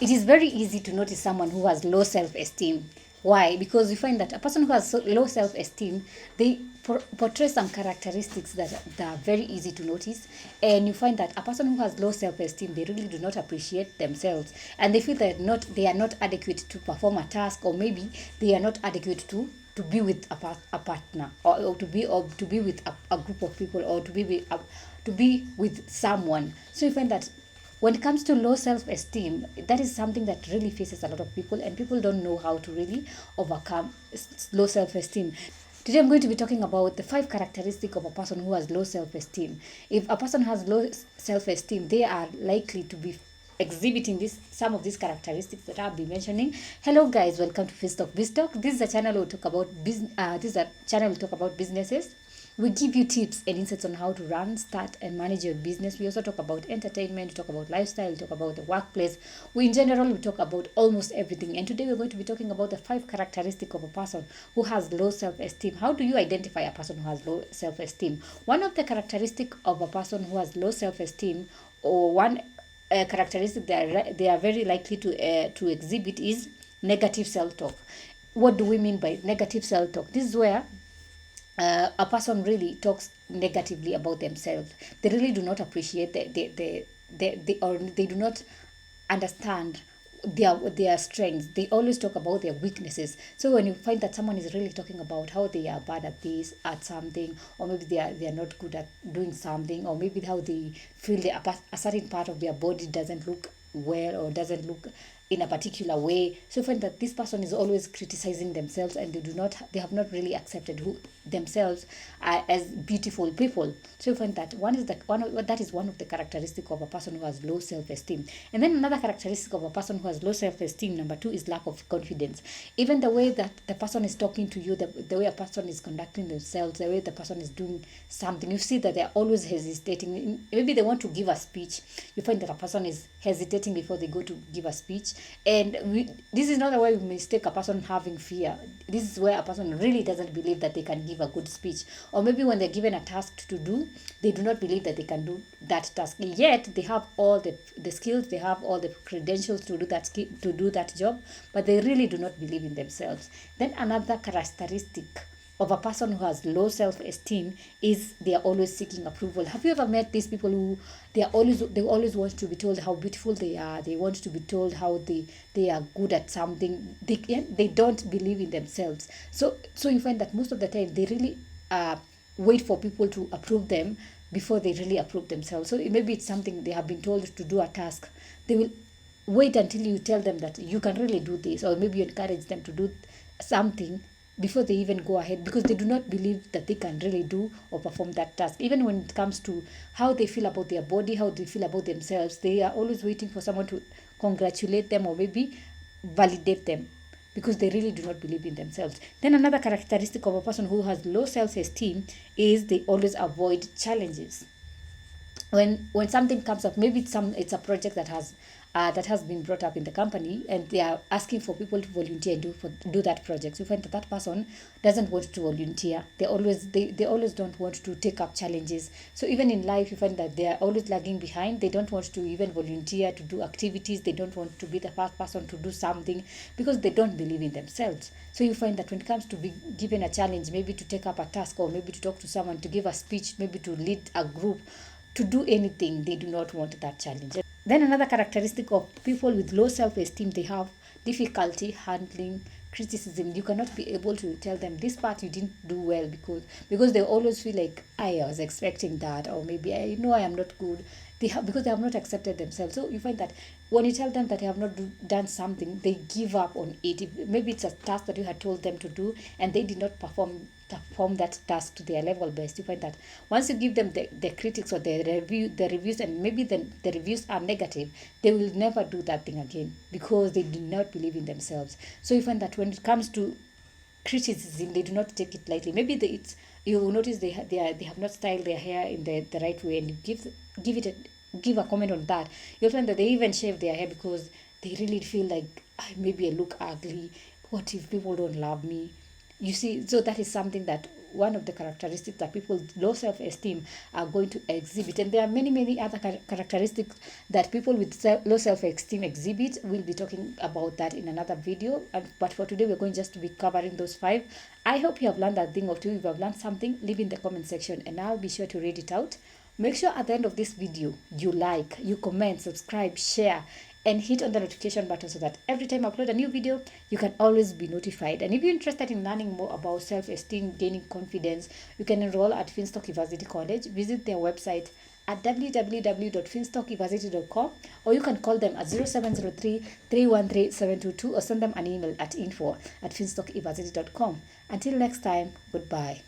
it is very easy to notice someone who has low self-esteem. Why? Because you find that a person who has low self-esteem, they portray some characteristics that are very easy to notice, and you find that a person who has low self-esteem, they really do not appreciate themselves, and they feel that they are not adequate to perform a task, or maybe they are not adequate to be with a partner, or to be with a group of people, or to be with someone. So you find that when it comes to low self-esteem, that is something that really faces a lot of people, and people don't know how to really overcome low self-esteem. Today I'm going to be talking about the 5 characteristics of a person who has low self-esteem. If a person has low self-esteem, they are likely to be exhibiting some of these characteristics that I'll be mentioning. Hello guys, welcome to Finstock. This is a channel we'll talk about businesses. We give you tips and insights on how to run, start, and manage your business. We also talk about entertainment, we talk about lifestyle, we talk about the workplace. We talk about almost everything. And today we're going to be talking about the 5 characteristics of a person who has low self-esteem. How do you identify a person who has low self-esteem? One of the characteristics of a person who has low self-esteem, or one characteristic they are very likely to exhibit, is negative self-talk. What do we mean by negative self-talk? This is where a person really talks negatively about themselves. They really do not appreciate or they do not understand their strengths. They always talk about their weaknesses. So when you find that someone is really talking about how they are bad at something, or maybe they are not good at doing something, or maybe how they feel a certain part of their body doesn't look well, or doesn't look in a particular way. So you find that this person is always criticizing themselves, and they have not really accepted themselves as beautiful people. So you find that that is one of the characteristics of a person who has low self-esteem. And then another characteristic of a person who has low self-esteem, number 2, is lack of confidence. Even the way that the person is talking to you, the way a person is conducting themselves, the way the person is doing something, you see that they're always hesitating. Maybe they want to give a speech. You find that a person is hesitating before they go to give a speech. And this is not the way we mistake a person having fear. This is where a person really doesn't believe that they can give a good speech. Or maybe when they're given a task to do, they do not believe that they can do that task. Yet they have all the skills, they have all the credentials to do that job, but they really do not believe in themselves. Then another characteristic of a person who has low self-esteem is they are always seeking approval. Have you ever met these people who they always want to be told how beautiful they are? They want to be told how they are good at something. They don't believe in themselves. So you find that most of the time they really wait for people to approve them before they really approve themselves. So maybe it's something they have been told to do a task. They will wait until you tell them that you can really do this, or maybe you encourage them to do something before they even go ahead, because they do not believe that they can really do or perform that task. Even when it comes to how they feel about their body, how they feel about themselves, they are always waiting for someone to congratulate them or maybe validate them, because they really do not believe in themselves. Then another characteristic of a person who has low self-esteem is they always avoid challenges. When something comes up, maybe it's a project that has been brought up in the company, and they are asking for people to volunteer and do that project. So you find that person doesn't want to volunteer. They always don't want to take up challenges. So even in life, you find that they are always lagging behind. They don't want to even volunteer to do activities. They don't want to be the first person to do something, because they don't believe in themselves. So you find that when it comes to be given a challenge, maybe to take up a task, or maybe to talk to someone, to give a speech, maybe to lead a group, to do anything, they do not want that challenge. Then another characteristic of people with low self-esteem, they have difficulty handling criticism. You cannot be able to tell them this part you didn't do well, because they always feel like I was expecting that, or maybe I am not good. Because they have not accepted themselves. So you find that when you tell them that they have not done something, they give up on it. Maybe it's a task that you had told them to do, and they did not perform that task to their level best. You find that once you give them the critics or the reviews, and maybe the reviews are negative, they will never do that thing again, because they do not believe in themselves. So you find that when it comes to criticism, they do not take it lightly. Maybe you will notice they have not styled their hair in the right way, and you give a comment on that. You'll find that they even shave their hair, because they really feel like, maybe I look ugly. What if people don't love me? You see, so that is something that one of the characteristics that people with low self-esteem are going to exhibit. And there are many other characteristics that people with low self-esteem exhibit. We'll be talking about that in another video. But for today, we're going just to be covering those 5. I hope you have learned a thing or two. If you have learned something, leave in the comment section and I'll be sure to read it out. Make sure at the end of this video, you like, you comment, subscribe, share, and hit on the notification button so that every time I upload a new video, you can always be notified. And if you're interested in learning more about self-esteem, gaining confidence, you can enroll at Finstock Evarsity College. Visit their website at www.finstockevarsity.com, or you can call them at 0703-313-722 or send them an email at info@finstockevarsity.com. Until next time, goodbye.